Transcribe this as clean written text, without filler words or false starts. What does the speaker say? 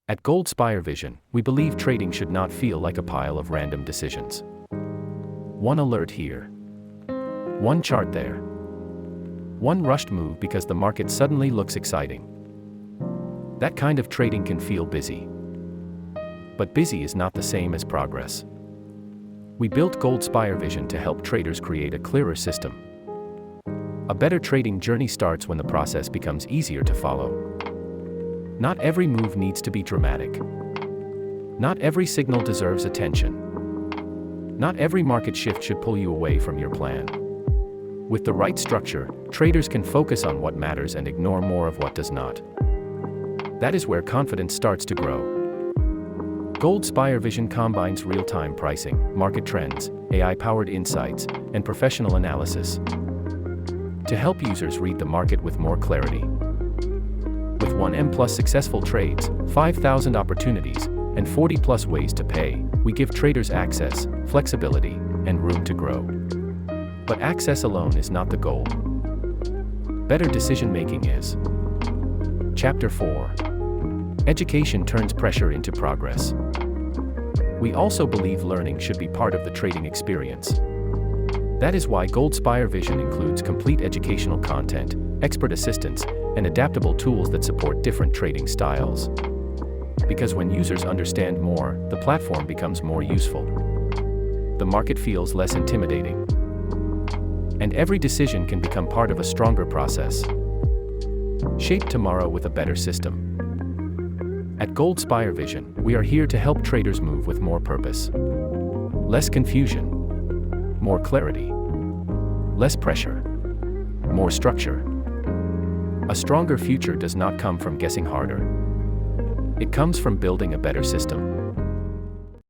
At GoldSpireVision, we believe trading should not feel like a pile of random decisions. One alert here. One chart there. One rushed move because the market suddenly looks exciting. That kind of trading can feel busy. But busy is not the same as progress. We built GoldSpireVision to help traders create a clearer system. A better trading journey starts when the process becomes easier to follow. Not every move needs to be dramatic. Not every signal deserves attention. Not every market shift should pull you away from your plan. With the right structure, traders can focus on what matters and ignore more of what does not. That is where confidence starts to grow. GoldSpireVision combines real-time pricing, market trends, AI-powered insights, and professional analysis to help users read the market with more clarity. With 1M+ successful trades, 5,000 opportunities, and 40+ ways to pay, we give traders access, flexibility, and room to grow. But access alone is not the goal. Better decision-making is. Chapter 4. Education turns pressure into progress. We also believe learning should be part of the trading experience. That is why GoldSpireVision includes complete educational content, expert assistance, and adaptable tools that support different trading styles. Because when users understand more, the platform becomes more useful. The market feels less intimidating. And every decision can become part of a stronger process. Shape tomorrow with a better system. At GoldSpireVision, we are here to help traders move with more purpose. Less confusion. More clarity. Less pressure. More structure. A stronger future does not come from guessing harder. It comes from building a better system.